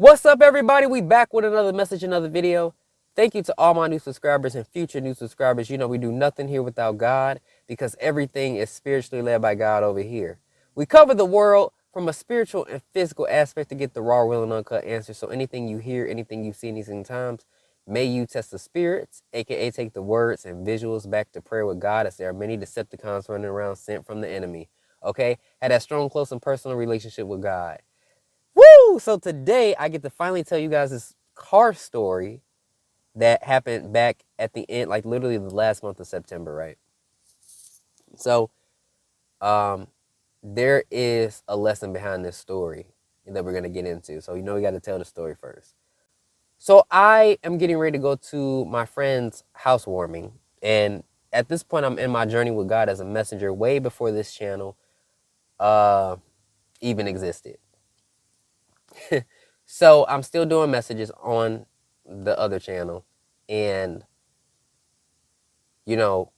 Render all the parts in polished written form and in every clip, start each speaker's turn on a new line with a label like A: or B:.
A: What's up, everybody? We back with another message, another video. Thank you to all my new subscribers and future new subscribers. You know, we do nothing here without God because everything is spiritually led by God over here. We cover the world from a spiritual and physical aspect to get the raw, real, and uncut answer. So anything you hear, anything you see, anything times, may you test the spirits, aka take the words and visuals back to prayer with God, as there are many Decepticons running around sent from the enemy. Okay? Have that strong, close, and personal relationship with God. Woo! So today I get to finally tell you guys this car story that happened back at the end, like literally the last month of September, right? So, um, there is a lesson behind this story that we're gonna get into. So, we got to tell the story first. So, I am getting ready to go to my friend's housewarming, and at this point, I'm in my journey with God as a messenger way before this channel uh, even existed. So I'm still doing messages on the other channel, and you know,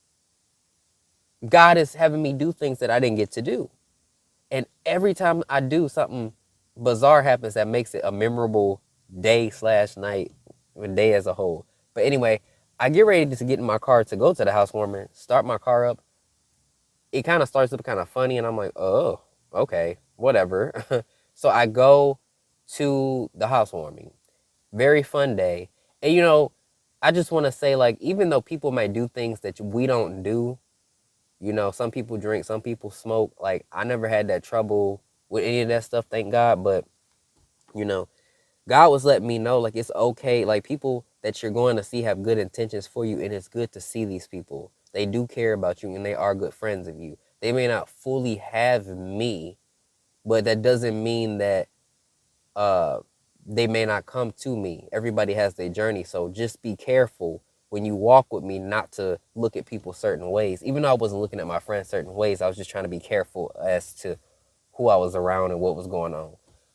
A: God is having me do things that I didn't get to do. And every time I do, something bizarre happens that makes it a memorable day slash night, or day as a whole. But anyway, I get ready to get in my car to go to the housewarming, start my car up. It kind of starts up kind of funny, and I'm like, oh, okay, whatever. So I go to the housewarming. Very fun day. And I just want to say, like, even though people might do things that we don't do, some people drink, some people smoke. Like, I never had that trouble with any of that stuff, thank God. But, you know, God was letting me know, like, it's okay. Like, people that you're going to see have good intentions for you, and it's good to see these people. They do care about you, and they are good friends of you. They may not fully have me, but that doesn't mean that uh, they may not come to me. Everybody has their journey. So just be careful when you walk with me not to look at people certain ways. Even though I wasn't looking at my friends certain ways, I was just trying to be careful as to who I was around and what was going on.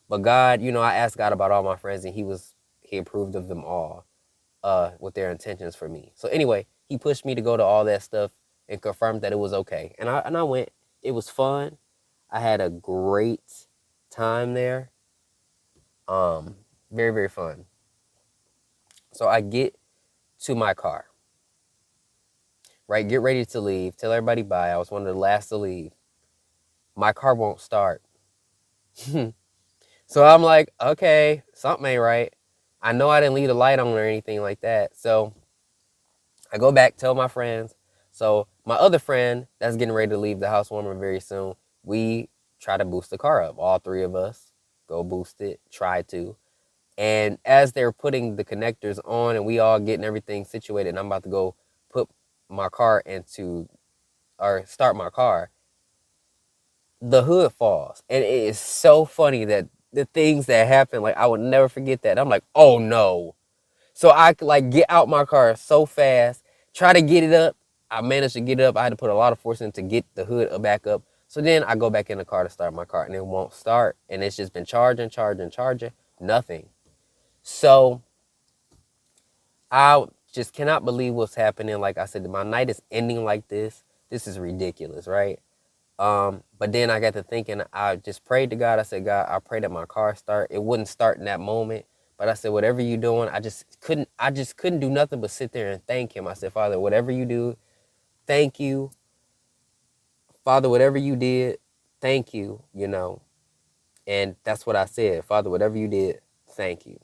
A: But God, I asked God about all my friends, and he approved of them all with their intentions for me. So anyway, he pushed me to go to all that stuff and confirmed that it was okay. And I went. It was fun. I had a great time there. Very, very fun. So I get to my car, right? Get ready to leave. Tell everybody bye. I was one of the last to leave. My car won't start. So I'm like, okay, something ain't right. I know I didn't leave the light on or anything like that. So I go back, tell my friends. So my other friend that's getting ready to leave the housewarming very soon, we try to boost the car up. All three of us go boost it, try to. And as they're putting the connectors on and we all getting everything situated, and I'm about to go put my car into, or start my car, the hood falls. And it is so funny that the things that happen, like, I would never forget that. I'm like, oh no. So I could, like, get out my car so fast, try to get it up. I managed to get it up. I had to put a lot of force in to get the hood back up. So then I go back in the car to start my car, and it won't start. And it's just been charging, nothing. So I just cannot believe what's happening. Like I said, my night is ending like this. This is ridiculous, right? But then I got to thinking, I just prayed to God. I said, God, I pray that my car start. It wouldn't start in that moment. But I said, whatever you're doing, I just couldn't do nothing but sit there and thank him. I said, Father, whatever you do, thank you. Father, whatever you did, thank you, And that's what I said. Father, whatever you did, thank you.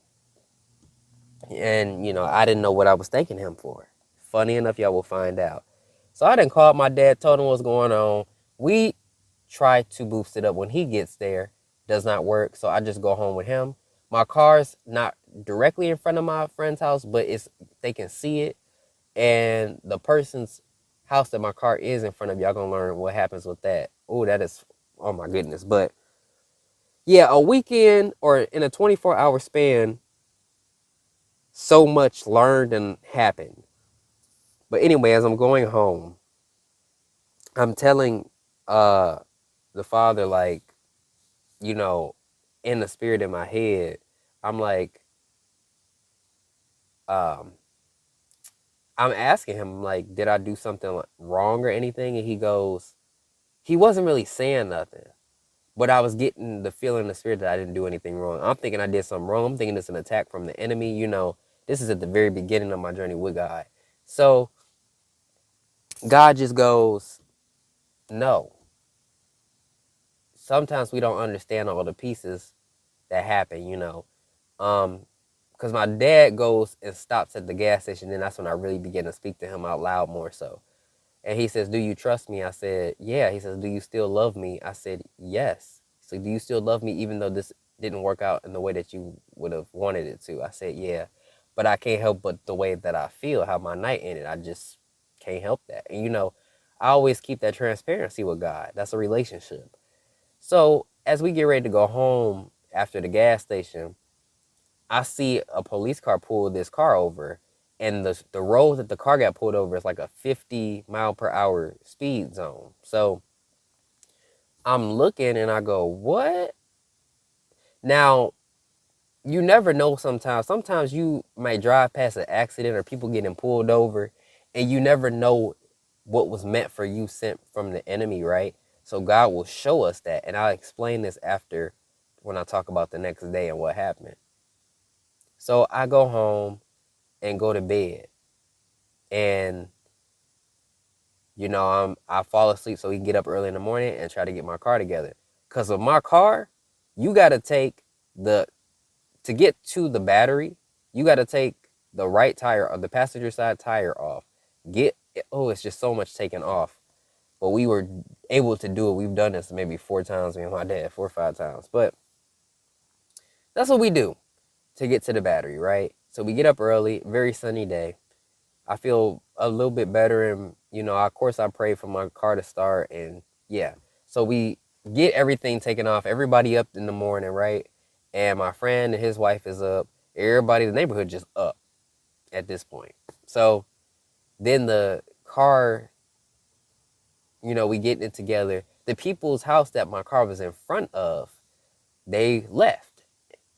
A: And, I didn't know what I was thanking him for. Funny enough, y'all will find out. So I didn't call my dad, told him what's going on. We try to boost it up when he gets there. Does not work. So I just go home with him. My car's not directly in front of my friend's house, but they can see it. And the person's house that my car is in front of, y'all gonna learn what happens with that. Oh, that is, oh my goodness. But yeah, a weekend or in a 24-hour span, so much learned and happened. But anyway, as I'm going home, I'm telling uh the father, like, you know, in the spirit in my head, I'm like, um, I'm asking him, like, did I do something wrong or anything? And he goes, he wasn't really saying nothing. But I was getting the feeling in the spirit that I didn't do anything wrong. I'm thinking I did something wrong. I'm thinking it's an attack from the enemy. You know, this is at the very beginning of my journey with God. So God just goes, no. Sometimes we don't understand all the pieces that happen, you know. Because my dad goes and stops at the gas station, and that's when I really begin to speak to him out loud more so. And he says, do you trust me? I said, yeah. He says, do you still love me? I said, yes. So do you still love me even though this didn't work out in the way that you would have wanted it to? I said, yeah. But I can't help but the way that I feel, how my night ended. I just can't help that. And you know, I always keep that transparency with God. That's a relationship. So as we get ready to go home after the gas station, I see a police car pull this car over, and the road that the car got pulled over is like a 50-mile-per-hour speed zone. So I'm looking and I go, what? Now, you never know sometimes. Sometimes you might drive past an accident or people getting pulled over, and you never know what was meant for you sent from the enemy, right? So God will show us that. And I'll explain this after when I talk about the next day and what happened. So I go home and go to bed. And you know, I fall asleep so he can get up early in the morning and try to get my car together. Cause of my car, you gotta take the to get to the battery, you gotta take the right tire or the passenger side tire off. It's just so much taken off. But we were able to do it. We've done this maybe 4 times, me and my dad, 4 or 5 times. But that's what we do to get to the battery, right? So we get up early, very sunny day. I feel a little bit better, and you know, of course, I pray for my car to start, and yeah. So we get everything taken off. Everybody up in the morning, right? And my friend and his wife is up. Everybody in the neighborhood just up at this point. So then the car, you know, we getting it together. The people's house that my car was in front of, they left,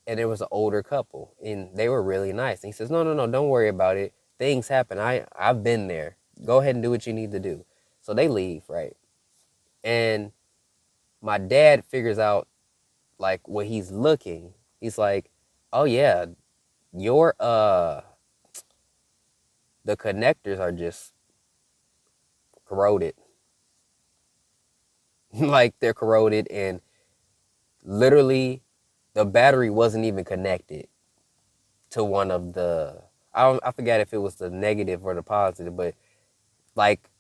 A: and there was an older couple, and they were really nice. And he says, no, don't worry about it. Things happen. I've been there. Go ahead and do what you need to do. So they leave, right? And my dad figures out like when he's looking, he's like, oh yeah, your the connectors are just corroded. Like they're corroded, and literally the battery wasn't even connected to one of the I forget if it was the negative or the positive, but like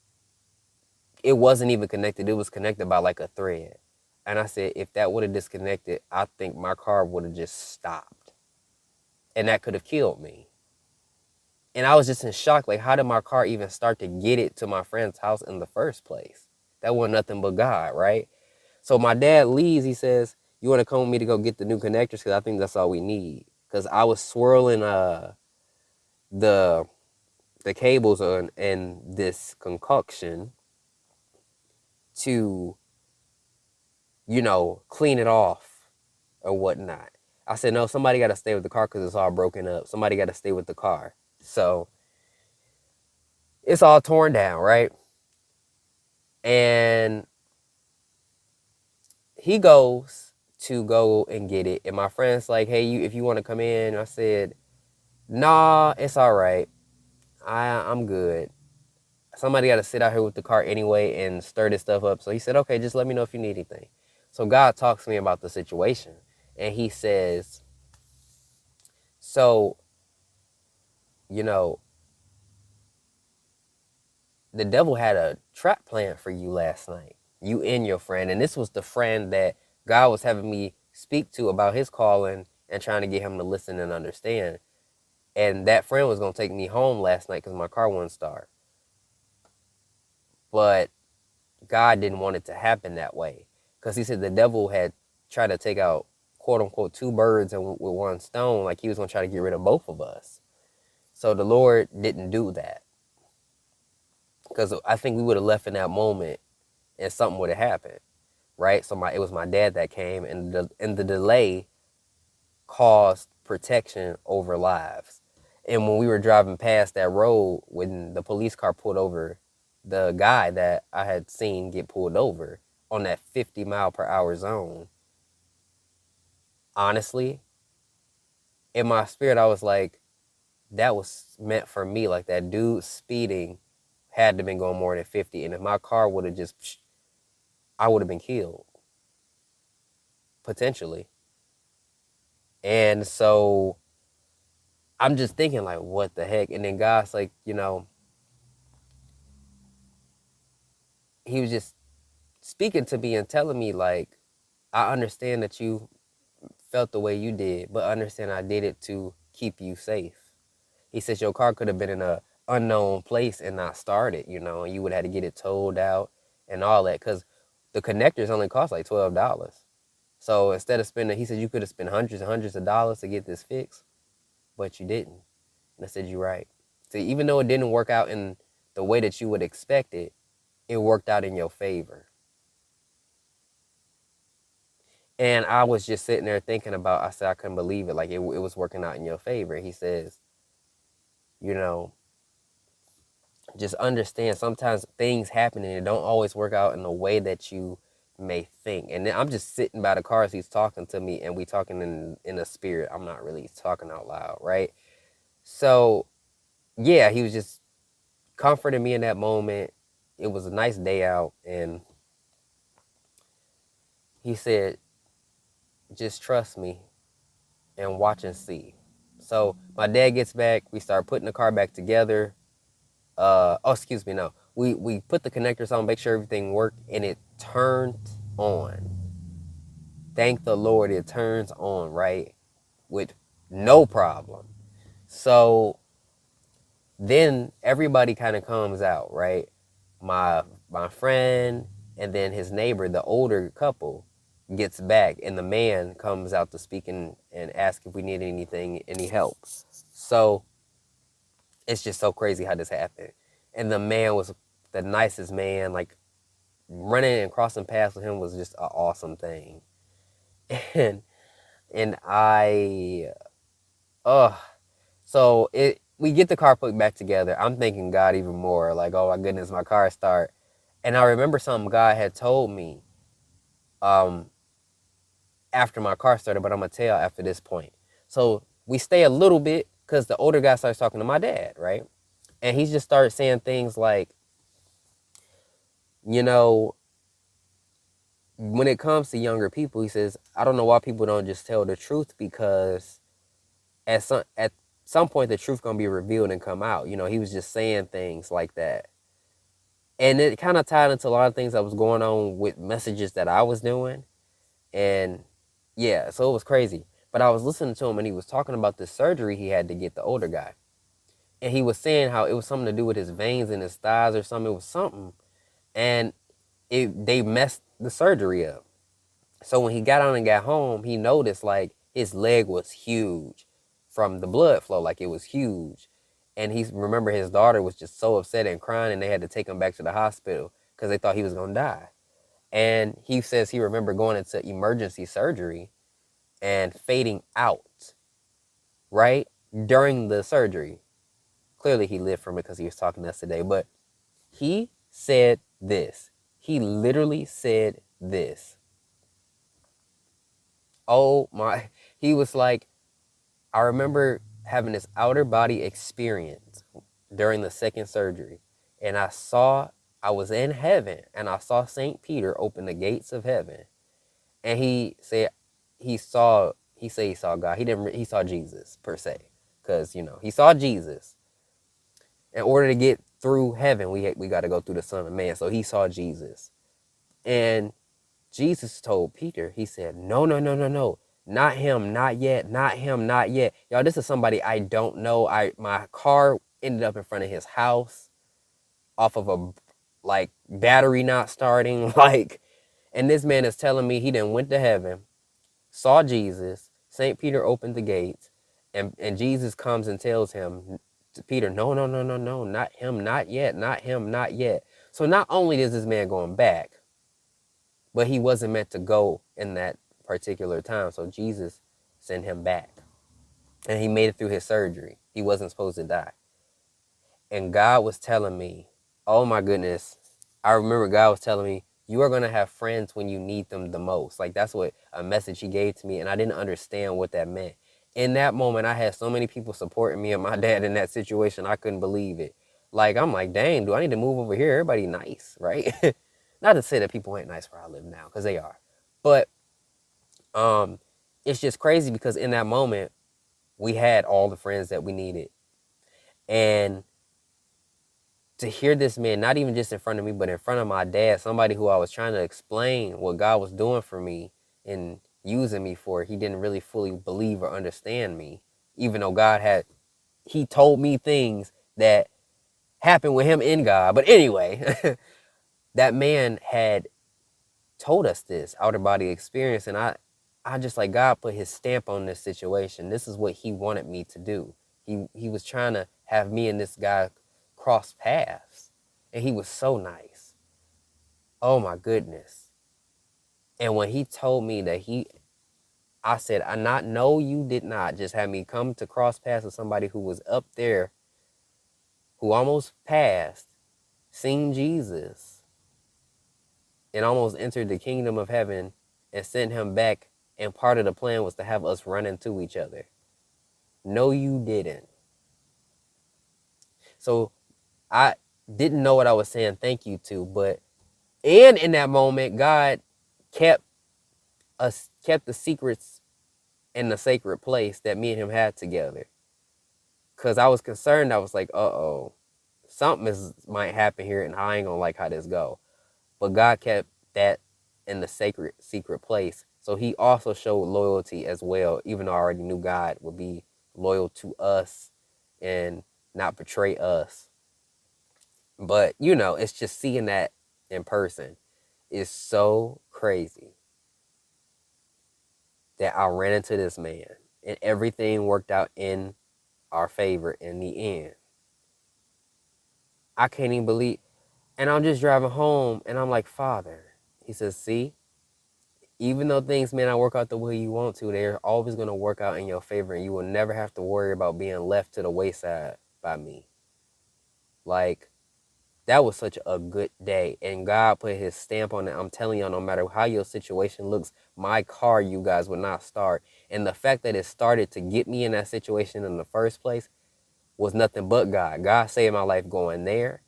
A: it wasn't even connected. It was connected by like a thread. And I said, if that would have disconnected, I think my car would have just stopped. And that could have killed me. And I was just in shock. Like, how did my car even start to get it to my friend's house in the first place? That wasn't nothing but God, right? So my dad leaves. He says, you want to come with me to go get the new connectors? Because I think that's all we need. Because I was swirling the cables on in this concoction to, you know, clean it off or whatnot. I said, no, somebody got to stay with the car because it's all broken up. Somebody got to stay with the car. So it's all torn down, right? And he goes to go and get it. And my friend's like, hey, if you want to come in. I said, nah, it's all right. I'm good. Somebody got to sit out here with the car anyway and stir this stuff up. So he said, okay, just let me know if you need anything. So God talks to me about the situation. And he says, so, you know, the devil had a trap plan for you last night, you and your friend. And this was the friend that God was having me speak to about his calling and trying to get him to listen and understand. And that friend was going to take me home last night because my car wouldn't start. But God didn't want it to happen that way, because he said the devil had tried to take out, quote unquote, two birds with one stone. Like he was going to try to get rid of both of us. So the Lord didn't do that, because I think we would have left in that moment and something would have happened, right? So it was my dad that came, and the delay caused protection over lives. And when we were driving past that road, when the police car pulled over the guy that I had seen get pulled over on that 50-mile-per-hour zone, honestly, in my spirit, I was like, that was meant for me. Like that dude speeding had to been going more than 50. And if my car would have just, I would have been killed, potentially. And so I'm just thinking like, what the heck? And then God's like, he was just speaking to me and telling me like, I understand that you felt the way you did, but understand I did it to keep you safe. He says your car could have been in a unknown place and not started, and you would have had to get it towed out and all that because the connectors only cost like $12. So instead of spending, he said you could have spent hundreds and hundreds of dollars to get this fixed, but you didn't. And I said, you're right. So even though it didn't work out in the way that you would expect it, it worked out in your favor. And I was just sitting there thinking about, I said, I couldn't believe it. Like it was working out in your favor. He says, you know, just understand sometimes things happen and it don't always work out in the way that you may think. And then I'm just sitting by the car as he's talking to me and we talking in a spirit. I'm not really talking out loud, right? So yeah, he was just comforting me in that moment. It was a nice day out and he said, just trust me and watch and see. So my dad gets back, we start putting the car back together. Oh, excuse me, no. We put the connectors on, make sure everything worked, and it turned on. Thank the Lord, it turns on, right? With no problem. So then everybody kind of comes out, right? My friend and then his neighbor, the older couple, gets back, and the man comes out to speak and ask if we need anything, any help. So it's just so crazy how this happened. And the man was the nicest man. Like running and crossing paths with him was just an awesome thing. And and I so it we get the car put back together. I'm thanking God even more. Like, oh my goodness, my car start. And I remember something God had told me um after my car started, but I'm gonna tell after this point. So we stay a little bit because the older guy starts talking to my dad, right? And he just started saying things like, you know, when it comes to younger people, he says, I don't know why people don't just tell the truth because at some point the truth gonna be revealed and come out. He was just saying things like that. And it kind of tied into a lot of things that was going on with messages that I was doing. And yeah, so it was crazy. But I was listening to him and he was talking about the surgery he had to get, the older guy. And he was saying how it was something to do with his veins in his thighs or something. It was something. And they messed the surgery up. So when he got on and got home, he noticed like his leg was huge from the blood flow, like it was huge. And he remember his daughter was just so upset and crying, and they had to take him back to the hospital because they thought he was gonna die. And he says he remembered going into emergency surgery and fading out right during the surgery. Clearly, he lived from it because he was talking to us today. But he said this. He literally said this. Oh my, he was like, I remember having this outer body experience during the second surgery. And I was in heaven and I saw St. Peter open the gates of heaven. And he said he saw God. He saw Jesus per se. Because, he saw Jesus. In order to get through heaven, we got to go through the Son of Man. So he saw Jesus. And Jesus told Peter, he said, no, no, no, no, no. Not him, not yet, not him, not yet. Y'all, this is somebody I don't know. My car ended up in front of his house off of a like battery not starting. Like, and this man is telling me he then went to heaven, saw Jesus, St. Peter opened the gates, and Jesus comes and tells him to Peter, no, no, no, no, no, not him, not yet, not him, not yet. So not only is this man going back, but he wasn't meant to go in that particular time. So Jesus sent him back. And he made it through his surgery. He wasn't supposed to die. And God was telling me, oh my goodness. I remember God was telling me, you are going to have friends when you need them the most. Like that's what a message he gave to me, and I didn't understand what that meant. In that moment, I had so many people supporting me and my dad in that situation. I couldn't believe it. Like, I'm like, dang, do I need to move over here? Everybody nice, right? Not to say that people ain't nice where I live now, because they are. But it's just crazy because in that moment, we had all the friends that we needed. And to hear this man, not even just in front of me, but in front of my dad, somebody who I was trying to explain what God was doing for me and using me for, he didn't really fully believe or understand me, even though he told me things that happened with him in God. But anyway, that man had told us this outer body experience, and I just like, God put his stamp on this situation. This is what he wanted me to do. He was trying to have me and this guy cross paths, and he was so nice. Oh my goodness. And when he told me that I said, I not know you did not just have me come to cross paths with somebody who was up there, who almost passed, seen Jesus, and almost entered the kingdom of heaven and sent him back. And part of the plan was to have us run into each other. No, you didn't. So I didn't know what I was saying thank you to, and in that moment, God kept the secrets in the sacred place that me and him had together. Cause I was concerned. I was like, something might happen here, and I ain't gonna like how this go. But God kept that in the secret place. So he also showed loyalty as well, even though I already knew God would be loyal to us and not betray us. But, it's just seeing that in person is so crazy that I ran into this man and everything worked out in our favor in the end. I can't even believe. And I'm just driving home and I'm like, Father, he says, see, even though things may not work out the way you want to, they're always going to work out in your favor, and you will never have to worry about being left to the wayside by me. Like, that was such a good day, and God put his stamp on it. I'm telling y'all, no matter how your situation looks, my car, you guys, would not start. And the fact that it started to get me in that situation in the first place was nothing but God. God saved my life going there.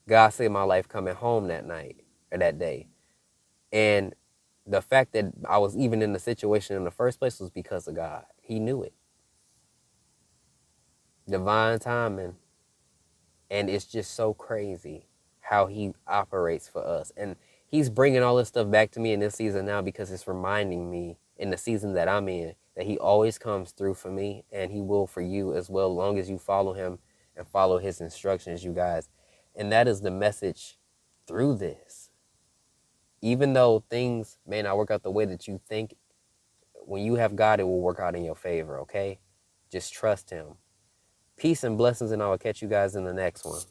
A: God saved my life coming home that night or that day. And the fact that I was even in the situation in the first place was because of God. He knew it. Divine timing. And it's just so crazy how he operates for us. And he's bringing all this stuff back to me in this season now because it's reminding me in the season that I'm in that he always comes through for me, and he will for you as well, as long as you follow him and follow his instructions, you guys. And that is the message through this. Even though things may not work out the way that you think, when you have God, it will work out in your favor, okay? Just trust him. Peace and blessings, and I will catch you guys in the next one.